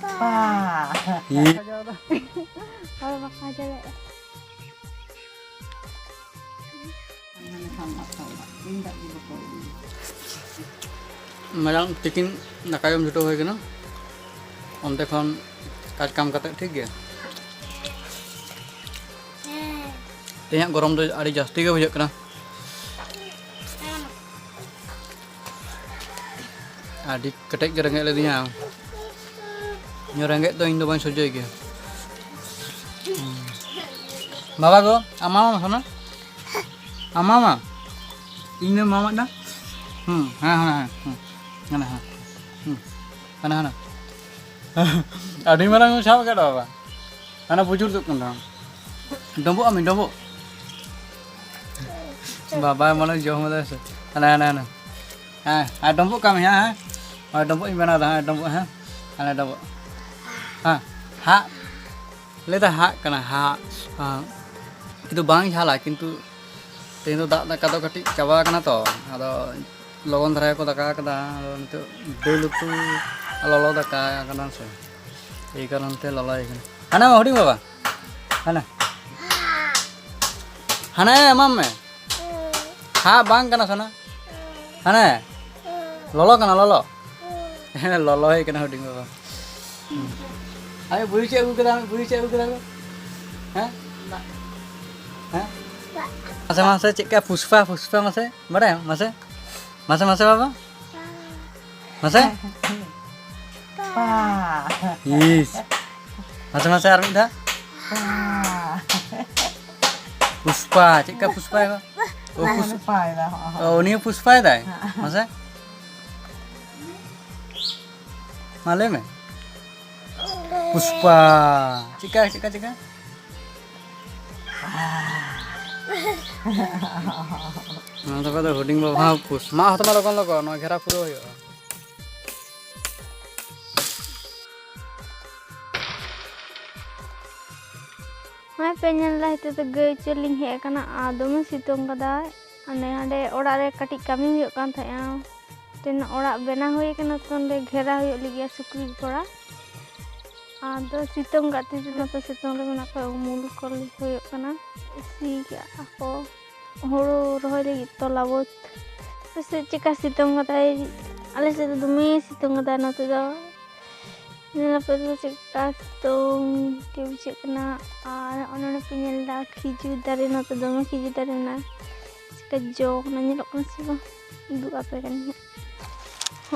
Pa. Ih. Kalau makan aja lah. Madang tikin nakayam juto hoy kena. Onte khon kaj kam kate ठीक गया तेहक गरम तो आड़ी जास्ती के बुझे कना आड़ी कटेज के रंगे लेदिया न्यो रंगे तो इन दो बाई सोजोय के बाबा को अमामा सोना अमामा इन मामा ना हाँ हाँ हाँ हाँ हाँ हाँ आड़ी मारंग साब के बाबा ana bujur tuh kan dombo amin dombo baba mana jauh mana sih ana dombo kami ya dombo ini mana dah dombo ana dombo ha leda ha karena ha itu bang salah kintu itu dak kata kati coba karena to ada logon terai ko daka kada itu dulu tuh lolo daka karena sih ikan nanti lalai kan Hana mau huding baba? Hana? Hana ya mam me? Ha bang kana sana? Hana? Lolo kana lolo? Lolo ya kana huding baba. Ayo buri cek aku. Hah? Hah? Masa cek Puspa masa? Mana ya masa? Masa baba? Masa? Pa. Yes. Masa Armin dah? Puspa, cik Puspa ya? Oh Puspa lah. Oh ini Puspa dah? Masa? Malam ya? Puspa, cika. Nanti pada holding bawa Puspa. Mah tu malah kan no kira puro yo. मैं panel ला हिते तो गई चलिंग है कना आदम सितों कदा अने हंडे ओड़ा रे कटी कमी हुई कान था तेन ओड़ा बेना हुई कना तो अंडे घेरा हुई लिगिया सुक्री कोड़ा आदो सितों गाती तो तो सितों रे मना को मूल कर हुई कना सी क्या को होड़ो रोय लगी तो लाबो तो से चिका सितों कदा आले से तो दुमे सितों कदा न तो Nila pada cekak tong kebijak kena orang penyel dah khijur dari nota dong khijur dari na cekak jok nanya lok nasi bang ibu apa kan ya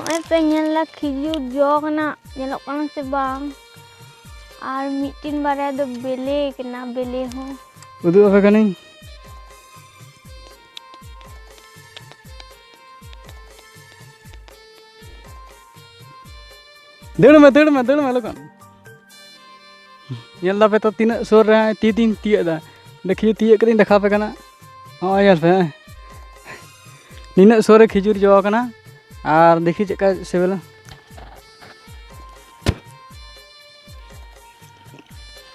orang penyel dah khijur jok na nyelok nasi bang ar mitin bara do bele kena bele ho udah apa kan ini Dulu mah lokan. Yang lape to tina sore tin tiak dah. Dekhi tiak kering dekha pe kana. Oh ya pe. Nina sore khijur jawa kana. Ar dekhi ceka sebela.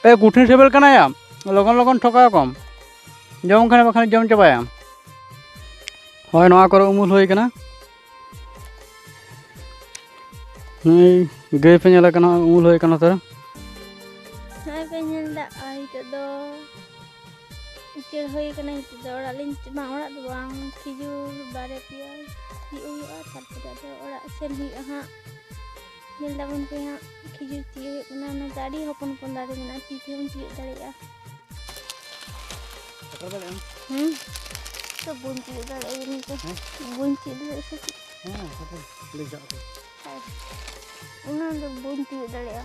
Kutin sebel kana ya. Lokan thoka kom. Jom kana bakhan jom coba ya. Hoy noa koro umul hoy kana. Gay penyala kana umul hoy kana tara Hai penyal dak itu do icir hoy kana itu do ora lin cuma ora do bang khijur bare pia di uyu apa tidak do ora sen hi ha nil da pun pia khijur ti kana na tadi hopon dari mana ti ti un ti dari ya to bunti dari ini to bunti dari satu Una do bunti dari ya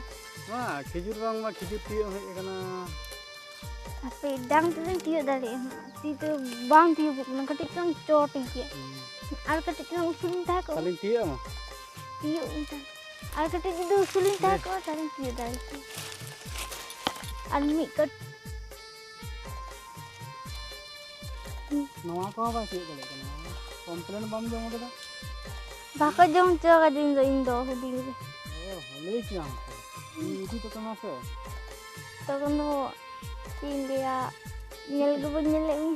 wah khijur bang mah khijur tiak hoy kana apa dang tu tiak dari itu bang tiak bukan ketik kan cot tiak ar ketik kan usulin tak ko saling tiak mah tiak unta ar ketik itu usulin tak ko saling tiak dari tu almi ket nawa ko ba tiak kali kana komplain bam jom udah baka jom jaga din do indo hudi oh lei kiam itu to kana se to kono India nyel go nyel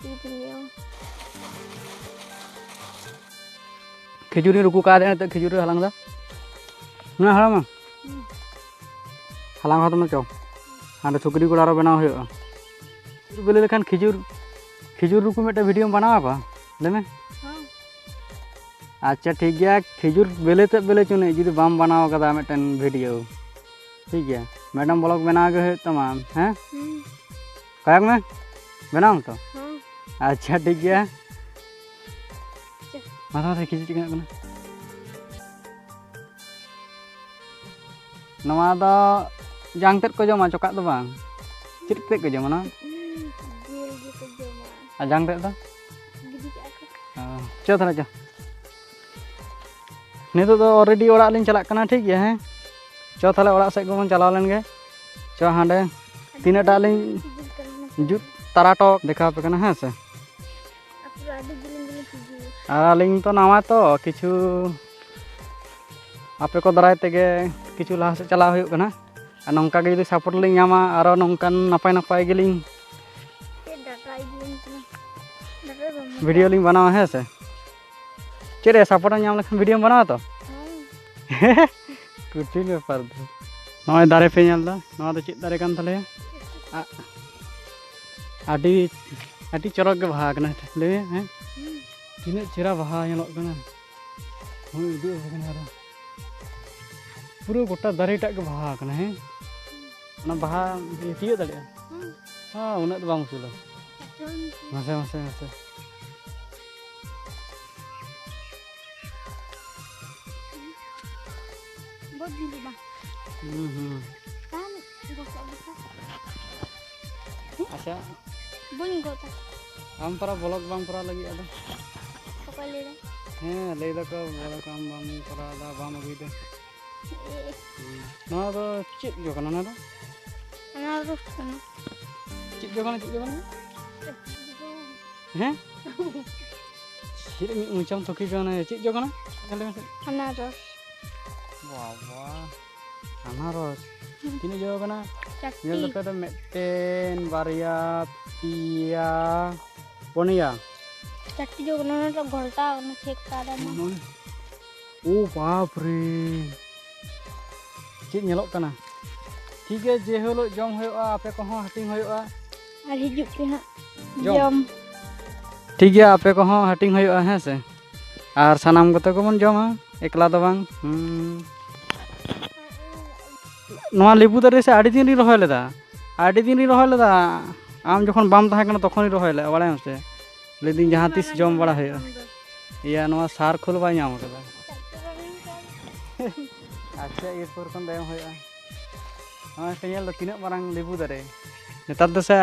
itu dia khijur ni ruku ka de ta khijur halang da na haram halang hatu maco. Anda sukri gula ro benaw hoyo. Beli lekan खिजूर रुकू मिट्टे video बनावा पा लेने अच्छा ठीक गया खिजूर बेले ते बेले चुने जुदी बाम बनाव कदा मिट्टन वीडियो ठीक है मैडम ब्लॉग बना के तमाम हैं कायक में बनाऊं तो अच्छा ठीक गया माथा से खिजूर चिकन कना नवा दा जांग तेत को जमा चोका दो बांग चिट तेत को जमा ना Ajang deh tuh. Coba aja. Ini tuh already orang lain celak kena ठीक है. Coba thale orang saya gua चला लेंगे. Coba हंडे तीन डालें जूत तराटो देखा पे कना है से. आलिंग तो नामा तो किचु आपे को दराय तेगे किचु लाहा से चला हुई कना. नौका के जदि सपोर्ट लिंग यामा आरो नौकान नापाय गेलिंग वीडियो लिंग बनावा है से चेरे सपोर्ट नाम लेखन वीडियो बनावा तो कुछ बेपार दो नय दारे पे नेल दा नवा दो चेत दारे कान थाले आडी आडी चरक के बाहा कना ले हैं तिने चेरा बाहा नेलोग कना हम उदु कना रा पूरा गोटा दारे टाक के बाहा कना हैं ना बाहा तियो दाले हां उना तो बांग सुला मसे बहुत गिली बा kan gosok अच्छा बुन गोता हम परा ब्लॉग बांग परा लगी ada apa le ले दा को ब्लॉग काम बांग परा दा बाम अगुई दे ना तो चित जो कना ना तो ना रुस कना चित जो कना हैं चित मी ऊंचाम तो की कना चित जो कना अनारस वाह वाह अनारस किने जो कना nyel dekat ada meten baria pia ponia चट्टी जो कना तो घोलता ना फेंक कादा ना ओ बाप रे चित nyelok kana ठीक है जे होलो जम होयोआ आपे को हटिंग होयोआ और हिजुक पे हां जम ठीक है आपे को हटिंग होयोआ है से और सनाम गते को बन जमा एकला दो बांग नवा लेबू दारे से आड़ी दिन रहा लेदा आम जखन बाम तहा कना तखन रहा ले बाड़ाय से ले दिन जहां तीस जम बड़ा है या नवा सार खोल बाय नाम कदा अच्छा ये पर कन देम होया हां केल द तिना मारंग लेबू दारे नेतार दसे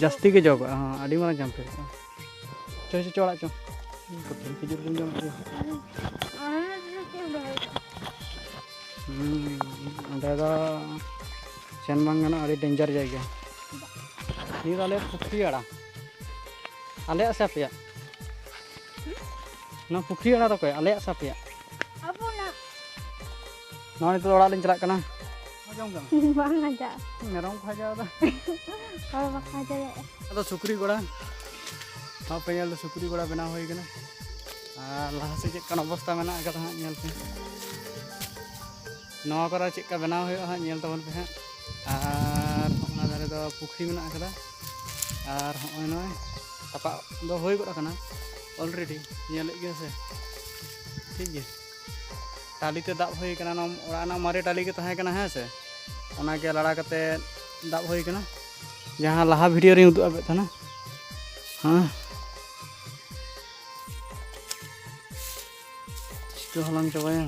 जास्ती के जग हां आड़ी मारंग जाम पे चो चोड़ा चो खिजुर गुम जम अंदर सेन बांगना अड़ी डेंजर जगह नी आले पुखरी आड़ा आले से पे ना पुखरी आड़ा तो कोई आले से पे अब ना नॉन तो ओड़ा लिन चला कना जम कना बांग आजा मेरम खाजा दा और खाजा अदो सुकरी गोड़ा हां पेल सुकरी गोड़ा बना होई कना लाहा से चेक कना अवस्था मेना का हां नेल पे नवा करा चेक बनाव हो हाँ नेल तबन पे हाँ और होना दारे दो पुखरी मेना कदा और होय नय तपा दो होय गड कना ऑलरेडी नेल गे से ठीक है टाली ते दाब होय कना नम ओरा ना मारे टाली के तहे कना है से ओना के लड़ा कते दाब होय कना जहां लाहा वीडियो रे उदु आबे था ना हाँ तो हलांग चबाया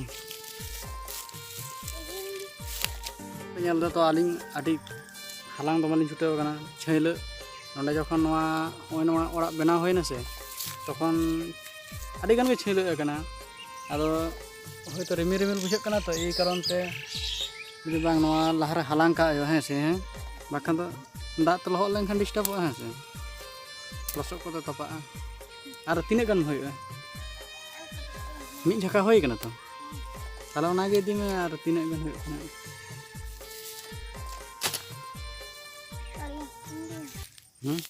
nyel do to aling adi halang do malin chuteo kana chheile nonde jokhon noa oi noa ora bena hoyna se tokhon adi gan ge chheile kana ado hoy to remil bujhak kana to ei karon te jodi bang noa lahare halang ka ayo he se bakhan do dak to lohot len khan disturb he se losok ko to tapa ar tine gan hoy mi jhaka hoy kana to tala ona ge dime ar tine gan hoy kana